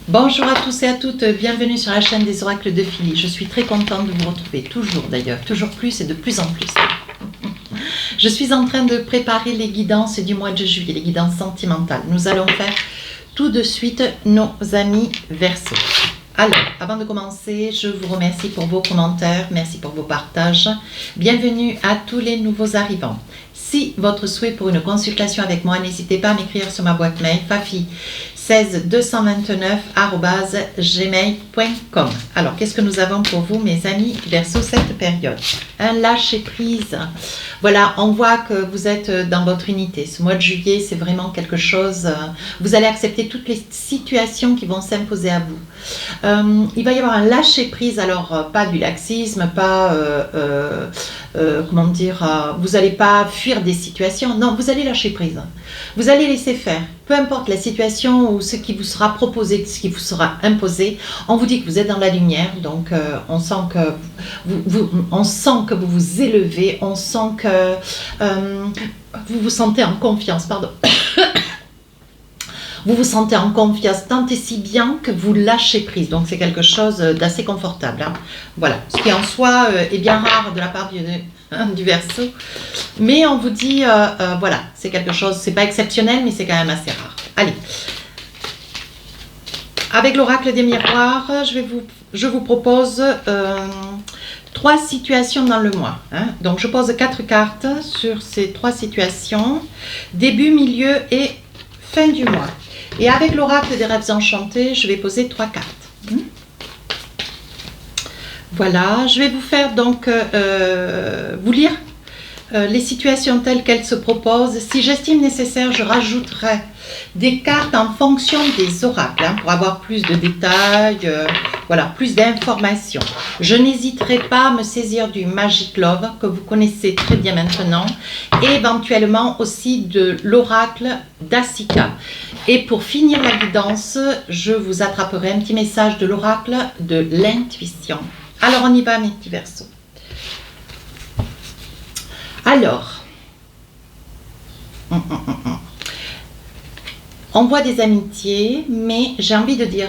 Bonjour à tous et à toutes, bienvenue sur la chaîne des oracles de Philly. Je suis très contente de vous retrouver, toujours d'ailleurs, toujours plus et de plus en plus. Je suis en train de préparer les guidances du mois de juillet, les guidances sentimentales. Nous allons faire tout de suite nos amis Verseaux. Alors, avant de commencer, je vous remercie pour vos commentaires, merci pour vos partages. Bienvenue à tous les nouveaux arrivants. Si votre souhait pour une consultation avec moi, n'hésitez pas à m'écrire sur ma boîte mail fafi16229@gmail.com. Alors, qu'est-ce que nous avons pour vous, mes amis Verseaux, cette période? Un lâcher-prise. Voilà, on voit que vous êtes dans votre unité. Ce mois de juillet, c'est vraiment quelque chose... vous allez accepter toutes les situations qui vont s'imposer à vous. Il va y avoir un lâcher-prise, alors pas du laxisme, pas... comment dire, vous n'allez pas fuir des situations, non, vous allez lâcher prise. Vous allez laisser faire. Peu importe la situation ou ce qui vous sera proposé, ce qui vous sera imposé, on vous dit que vous êtes dans la lumière, donc on sent que vous vous élevez, on sent que vous vous sentez en confiance, pardon. Vous vous sentez en confiance tant et si bien que vous lâchez prise. Donc c'est quelque chose d'assez confortable. Hein. Voilà, ce qui en soi est bien rare de la part du Verseau. Mais on vous dit, voilà, c'est quelque chose, c'est pas exceptionnel, mais c'est quand même assez rare. Allez. Avec l'oracle des miroirs, je vous propose 3 situations dans le mois. Hein. Donc je pose 4 cartes sur ces 3 situations. Début, milieu et fin du mois. Et avec l'oracle des rêves enchantés, je vais poser 3 cartes. Voilà, je vais vous faire donc vous lire les situations telles qu'elles se proposent. Si j'estime nécessaire, je rajouterai des cartes en fonction des oracles, hein, pour avoir plus de détails, voilà, plus d'informations. Je n'hésiterai pas à me saisir du Magic Love, que vous connaissez très bien maintenant, et éventuellement aussi de l'oracle d'Asika. Et pour finir la guidance, je vous attraperai un petit message de l'oracle de l'intuition. Alors on y va, mes petits Verseaux. Alors, on voit des amitiés, mais j'ai envie de dire,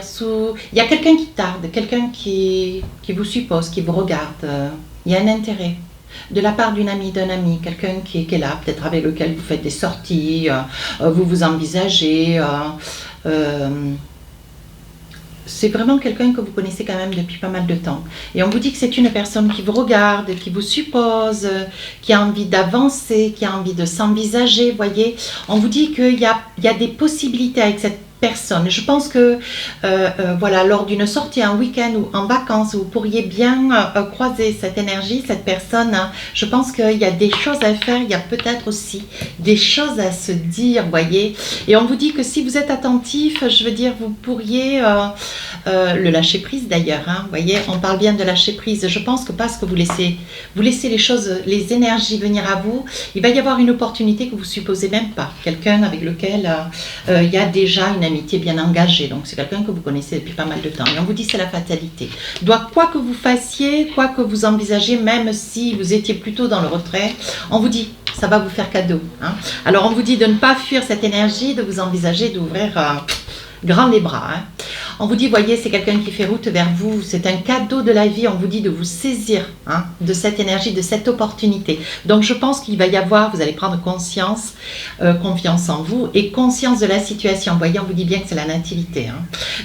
il y a quelqu'un qui tarde, quelqu'un qui vous suppose, qui vous regarde. Il y a un intérêt de la part d'une amie, d'un ami, quelqu'un qui est là, peut-être avec lequel vous faites des sorties, vous vous envisagez. C'est vraiment quelqu'un que vous connaissez quand même depuis pas mal de temps. Et on vous dit que c'est une personne qui vous regarde, qui vous suppose, qui a envie d'avancer, qui a envie de s'envisager, voyez. On vous dit qu'il y a des possibilités avec cette personne. Je pense que voilà, lors d'une sortie, un week-end ou en vacances, vous pourriez bien croiser cette énergie, cette personne. Hein. Je pense qu'il y a des choses à faire, il y a peut-être aussi des choses à se dire, voyez. Et on vous dit que si vous êtes attentif, je veux dire, vous pourriez le lâcher prise d'ailleurs. Hein, voyez, on parle bien de lâcher prise. Je pense que parce que vous laissez les choses, les énergies venir à vous, il va y avoir une opportunité que vous supposez même pas. Quelqu'un avec lequel il y a déjà une amitié bien engagée, donc c'est quelqu'un que vous connaissez depuis pas mal de temps. Et on vous dit c'est la fatalité. Donc quoi que vous fassiez, quoi que vous envisagez, même si vous étiez plutôt dans le retrait, on vous dit ça va vous faire cadeau. Hein. Alors on vous dit de ne pas fuir cette énergie, de vous envisager d'ouvrir grand les bras. Hein. On vous dit, voyez, c'est quelqu'un qui fait route vers vous, c'est un cadeau de la vie, on vous dit de vous saisir de cette énergie, de cette opportunité. Donc je pense qu'il va y avoir, vous allez prendre conscience, confiance en vous et conscience de la situation. Vous voyez, on vous dit bien que c'est la nativité. Hein.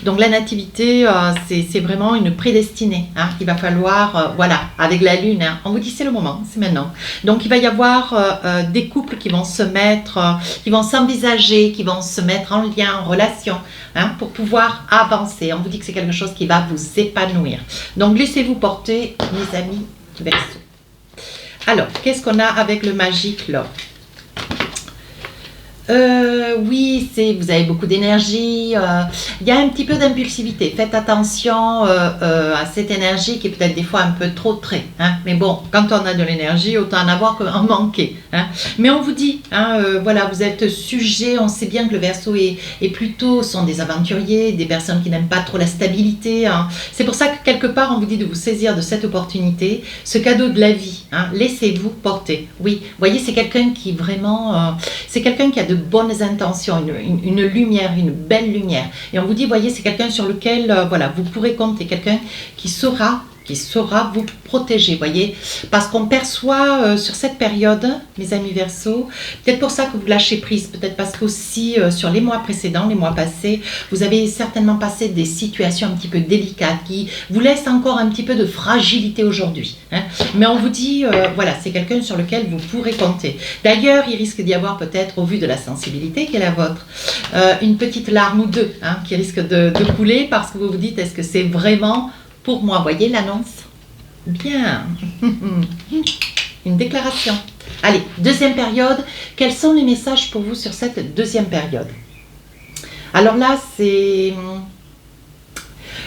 Donc la nativité, c'est vraiment une prédestinée. Hein. Il va falloir, voilà, avec la lune, hein, on vous dit c'est le moment, c'est maintenant. Donc il va y avoir des couples qui vont se mettre, qui vont s'envisager, qui vont se mettre en lien, en relation, hein, pour pouvoir avancer. On vous dit que c'est quelque chose qui va vous épanouir. Donc laissez-vous porter, mes amis Verseaux. Alors, qu'est-ce qu'on a avec le Magic Love? Oui, vous avez beaucoup d'énergie, il y a un petit peu d'impulsivité. Faites attention à cette énergie qui est peut-être des fois un peu trop trait. Hein. Mais bon, quand on a de l'énergie, autant en avoir qu'en manquer. Hein. Mais on vous dit, hein, voilà, vous êtes sujet, on sait bien que le Verseau est plutôt, sont des aventuriers, des personnes qui n'aiment pas trop la stabilité. Hein. C'est pour ça que quelque part, on vous dit de vous saisir de cette opportunité, ce cadeau de la vie. Hein, laissez-vous porter. Oui, vous voyez, c'est quelqu'un qui vraiment, c'est quelqu'un qui a de bonnes intentions, une lumière, une belle lumière. Et on vous dit, voyez, c'est quelqu'un sur lequel, voilà, vous pourrez compter, quelqu'un qui saura vous protéger, voyez, parce qu'on perçoit sur cette période, mes amis Verseau, peut-être pour ça que vous lâchez prise, peut-être parce qu'aussi sur les mois précédents, les mois passés, vous avez certainement passé des situations un petit peu délicates qui vous laissent encore un petit peu de fragilité aujourd'hui. Hein. Mais on vous dit, voilà, c'est quelqu'un sur lequel vous pourrez compter. D'ailleurs, il risque d'y avoir peut-être, au vu de la sensibilité qui est la vôtre, une petite larme ou deux hein, qui risque de couler parce que vous vous dites, est-ce que c'est vraiment pour moi, voyez l'annonce? Bien. Une déclaration. Allez, deuxième période. Quels sont les messages pour vous sur cette deuxième période? Alors là, c'est...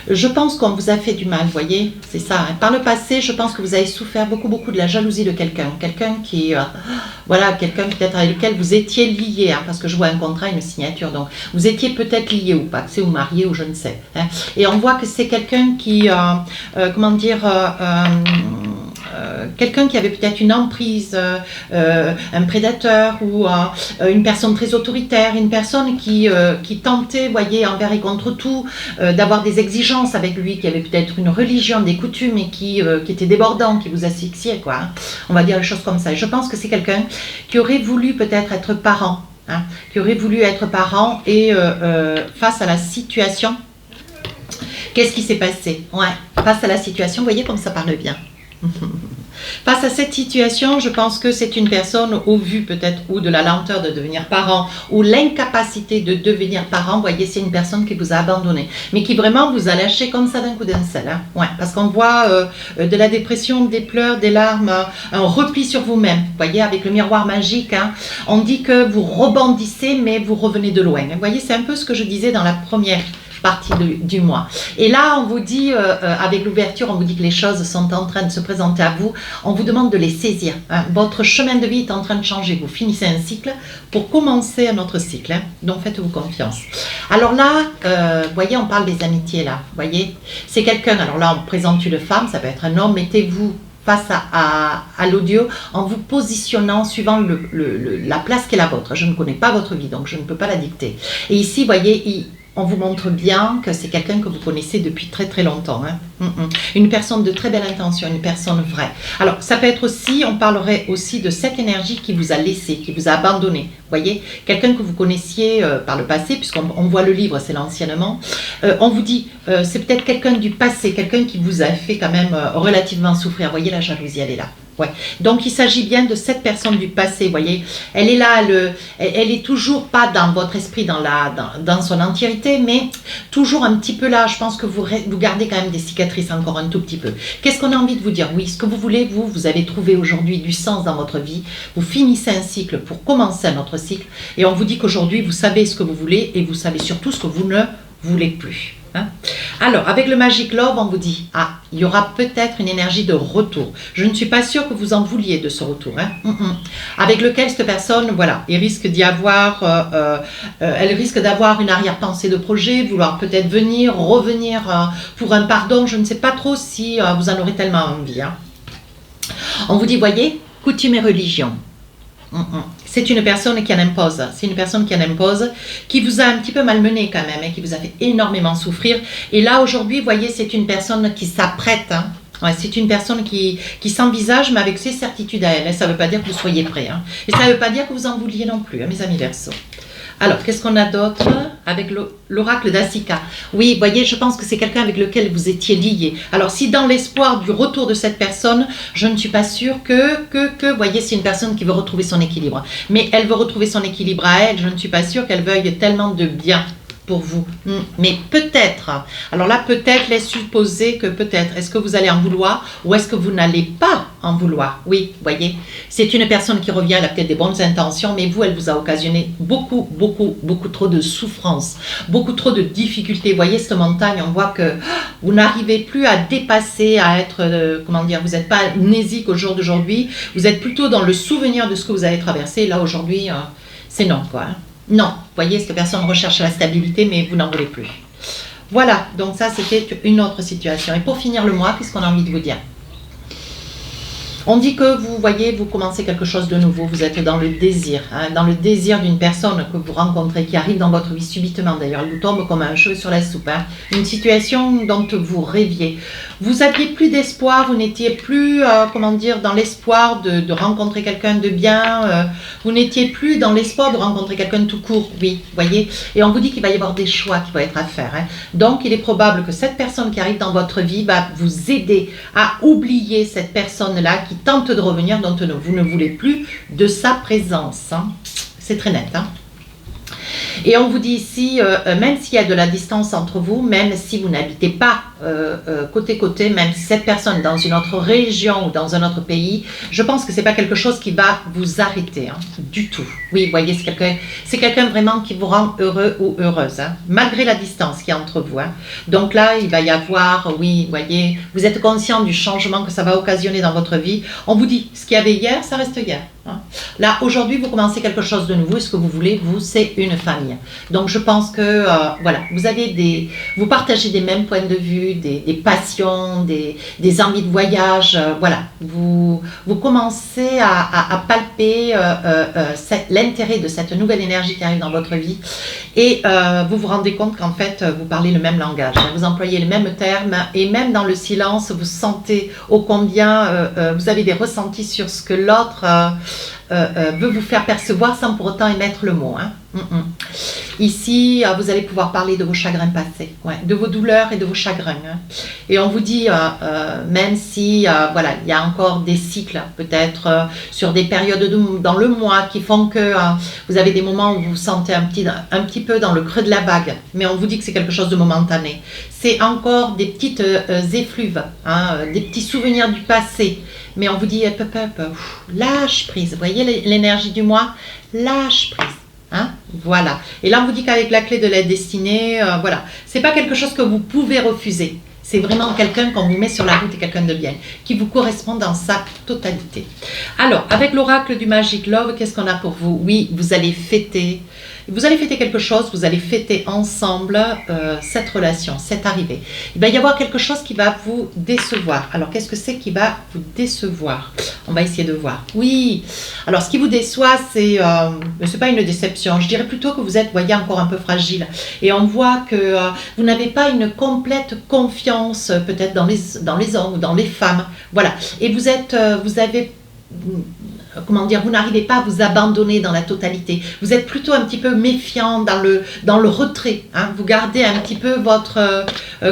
Je pense qu'on vous a fait du mal, voyez, c'est ça. Hein. Par le passé, je pense que vous avez souffert beaucoup de la jalousie de quelqu'un. Quelqu'un qui, voilà, quelqu'un peut-être avec lequel vous étiez lié, hein, parce que je vois un contrat, une signature. Donc, vous étiez peut-être lié ou pas, c'est ou marié ou je ne sais. Hein. Et on voit que c'est quelqu'un qui, comment dire... quelqu'un qui avait peut-être une emprise, un prédateur ou une personne très autoritaire, une personne qui tentait, voyez, envers et contre tout, d'avoir des exigences avec lui, qui avait peut-être une religion, des coutumes et qui était débordant, qui vous asphyxiait, quoi. Hein. On va dire les choses comme ça. Et je pense que c'est quelqu'un qui aurait voulu peut-être être parent, hein, qui aurait voulu être parent et face à la situation, qu'est-ce qui s'est passé? Ouais, face à la situation, vous voyez comme ça parle bien. Face à cette situation, je pense que c'est une personne, au vu peut-être ou de la lenteur de devenir parent, ou l'incapacité de devenir parent, vous voyez, c'est une personne qui vous a abandonné, mais qui vraiment vous a lâché comme ça d'un coup d'un seul. Hein. Ouais, parce qu'on voit de la dépression, des pleurs, des larmes, un repli sur vous-même. Vous voyez, avec le miroir magique, hein, on dit que vous rebondissez, mais vous revenez de loin. Vous voyez, c'est un peu ce que je disais dans la première partie du mois. Et là, on vous dit, avec l'ouverture, on vous dit que les choses sont en train de se présenter à vous. On vous demande de les saisir. Hein. Votre chemin de vie est en train de changer. Vous finissez un cycle pour commencer un autre cycle. Hein. Donc, faites-vous confiance. Alors là, vous voyez, on parle des amitiés là. Vous voyez, c'est quelqu'un. Alors là, on présente une femme, ça peut être un homme. Mettez-vous face à l'audio en vous positionnant suivant la place qui est la vôtre. Je ne connais pas votre vie, donc je ne peux pas la dicter. Et ici, vous voyez, on vous montre bien que c'est quelqu'un que vous connaissez depuis très longtemps. Hein. Une personne de très belle intention, une personne vraie. Alors, ça peut être aussi, on parlerait aussi de cette énergie qui vous a laissé, qui vous a abandonné. Vous voyez, quelqu'un que vous connaissiez par le passé, puisqu'on voit le livre, c'est l'anciennement. On vous dit, c'est peut-être quelqu'un du passé, quelqu'un qui vous a fait quand même relativement souffrir. Vous voyez, la jalousie, elle est là. Ouais. Donc il s'agit bien de cette personne du passé, vous voyez, elle est là, elle est toujours pas dans votre esprit, dans son entièreté, mais toujours un petit peu là. Je pense que vous gardez quand même des cicatrices encore un tout petit peu. Qu'est-ce qu'on a envie de vous dire? Oui, ce que vous voulez, vous avez trouvé aujourd'hui du sens dans votre vie, vous finissez un cycle pour commencer un autre cycle, et on vous dit qu'aujourd'hui vous savez ce que vous voulez, et vous savez surtout ce que vous ne voulez plus. Hein? Alors, avec le Magic Love, on vous dit, il y aura peut-être une énergie de retour. Je ne suis pas sûre que vous en vouliez de ce retour. Hein? Avec lequel cette personne, voilà, il risque d'y avoir, elle risque d'avoir une arrière-pensée de projet, vouloir peut-être revenir pour un pardon. Je ne sais pas trop si vous en aurez tellement envie. Hein? On vous dit, voyez, coutume et religion. C'est une personne qui en impose, c'est une personne qui en impose, qui vous a un petit peu malmené quand même, qui vous a fait énormément souffrir. Et là aujourd'hui, vous voyez, c'est une personne qui s'apprête, hein. Ouais, c'est une personne qui s'envisage, mais avec ses certitudes à elle. Ça ne veut pas dire que vous soyez prêt, hein. Et ça ne veut pas dire que vous en vouliez non plus, hein, mes amis Verseau. Alors, qu'est-ce qu'on a d'autre avec l'oracle d'Asika? Oui, vous voyez, je pense que c'est quelqu'un avec lequel vous étiez lié. Alors, si dans l'espoir du retour de cette personne, je ne suis pas sûre vous voyez, c'est une personne qui veut retrouver son équilibre. Mais elle veut retrouver son équilibre à elle, je ne suis pas sûre qu'elle veuille tellement de bien pour vous. Mais peut-être, alors là, peut-être laisse supposer que peut-être, est-ce que vous allez en vouloir ou est-ce que vous n'allez pas en vouloir? Oui, vous voyez, c'est une personne qui revient, elle a peut-être des bonnes intentions, mais vous, elle vous a occasionné beaucoup trop de souffrance, beaucoup trop de difficultés. Vous voyez, cette montagne, on voit que vous n'arrivez plus à dépasser, à être, comment dire, vous n'êtes pas amnésique au jour d'aujourd'hui, vous êtes plutôt dans le souvenir de ce que vous avez traversé. Là, aujourd'hui, c'est non, quoi. Non, vous voyez, cette personne recherche la stabilité, mais vous n'en voulez plus. Voilà, donc ça, c'était une autre situation. Et pour finir le mois, qu'est-ce qu'on a envie de vous dire? On dit que vous voyez, vous commencez quelque chose de nouveau, vous êtes dans le désir, hein, dans le désir d'une personne que vous rencontrez, qui arrive dans votre vie subitement d'ailleurs, elle vous tombe comme un cheveu sur la soupe, hein, une situation dont vous rêviez. Vous n'aviez plus d'espoir, vous n'étiez plus, comment dire, dans l'espoir de rencontrer quelqu'un de bien, vous n'étiez plus dans l'espoir de rencontrer quelqu'un tout court, oui, voyez, et on vous dit qu'il va y avoir des choix qui vont être à faire, hein. Donc il est probable que cette personne qui arrive dans votre vie va vous aider à oublier cette personne-là qui tente de revenir, dont vous ne voulez plus de sa présence, hein. C'est très net, hein. Et on vous dit ici, même s'il y a de la distance entre vous, même si vous n'habitez pas côté-côté, même si cette personne est dans une autre région ou dans un autre pays, je pense que ce n'est pas quelque chose qui va vous arrêter, hein, du tout. Oui, vous voyez, c'est quelqu'un vraiment qui vous rend heureux ou heureuse, hein, malgré la distance qu'il y a entre vous, hein. Donc là, il va y avoir, oui, vous voyez, vous êtes conscient du changement que ça va occasionner dans votre vie. On vous dit, ce qu'il y avait hier, ça reste hier, hein. Là, aujourd'hui, vous commencez quelque chose de nouveau et ce que vous voulez, vous, c'est une famille. Donc, je pense que, voilà, vous partagez des mêmes points de vue, des passions, des envies de voyage, voilà. Vous commencez à palper l'intérêt de cette nouvelle énergie qui arrive dans votre vie et vous vous rendez compte qu'en fait, vous parlez le même langage, vous employez les mêmes termes et même dans le silence, vous sentez ô combien vous avez des ressentis sur ce que l'autre veut vous faire percevoir sans pour autant émettre le mot, hein. Ici, vous allez pouvoir parler de vos chagrins passés, ouais, de vos douleurs et de vos chagrins, hein. Et on vous dit, même si voilà, il y a encore des cycles, peut-être sur des périodes dans le mois qui font que vous avez des moments où vous vous sentez un petit peu dans le creux de la vague, mais on vous dit que c'est quelque chose de momentané. C'est encore des petites effluves, hein, des petits souvenirs du passé. Mais on vous dit, lâche prise. Vous voyez l'énergie du mois? Lâche prise. Hein, voilà. Et là, on vous dit qu'avec la clé de la destinée, voilà. C'est pas quelque chose que vous pouvez refuser. C'est vraiment quelqu'un qu'on vous met sur la route et quelqu'un de bien, qui vous correspond dans sa totalité. Alors, avec l'oracle du Magic Love, qu'est-ce qu'on a pour vous? Oui, vous allez fêter. Vous allez fêter quelque chose, vous allez fêter ensemble cette relation, cette arrivée. Il va y avoir quelque chose qui va vous décevoir. Alors, qu'est-ce que c'est qui va vous décevoir? On va essayer de voir. Oui, alors ce qui vous déçoit, c'est pas une déception. Je dirais plutôt que vous êtes, voyez, encore un peu fragile. Et on voit que vous n'avez pas une complète confiance, peut-être dans les hommes ou dans les femmes. Voilà. Et vous avez... Comment dire, vous n'arrivez pas à vous abandonner dans la totalité. Vous êtes plutôt un petit peu méfiant dans le retrait, hein. Vous gardez un petit peu votre,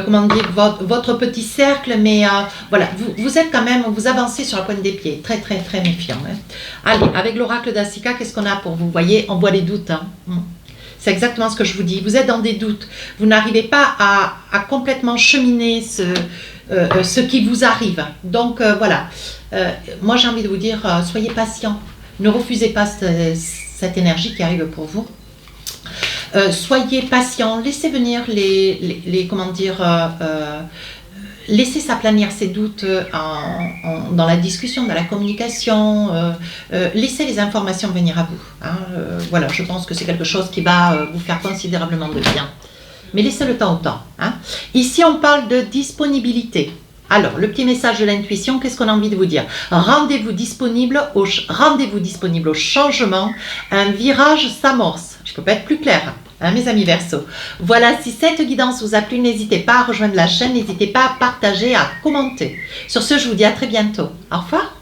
comment dire, votre petit cercle, mais voilà, vous êtes quand même, vous avancez sur la pointe des pieds, très très très méfiant, hein. Allez, avec l'oracle d'Asika, qu'est-ce qu'on a pour vous? Vous voyez, on voit les doutes, hein. C'est exactement ce que je vous dis. Vous êtes dans des doutes. Vous n'arrivez pas à complètement cheminer ce qui vous arrive. Donc voilà. Moi j'ai envie de vous dire, soyez patient. Ne refusez pas cette énergie qui arrive pour vous. Soyez patient. Laissez venir comment dire, laissez s'aplanir ces doutes dans la discussion, dans la communication. Laissez les informations venir à vous, hein. Voilà, je pense que c'est quelque chose qui va vous faire considérablement de bien. Mais laissez le temps au temps, hein. Ici, on parle de disponibilité. Alors, le petit message de l'intuition, qu'est-ce qu'on a envie de vous dire? Rendez-vous disponible au changement. Un virage s'amorce. Je ne peux pas être plus claire, hein, mes amis Verseau. Voilà, si cette guidance vous a plu, n'hésitez pas à rejoindre la chaîne, n'hésitez pas à partager, à commenter. Sur ce, je vous dis à très bientôt. Au revoir.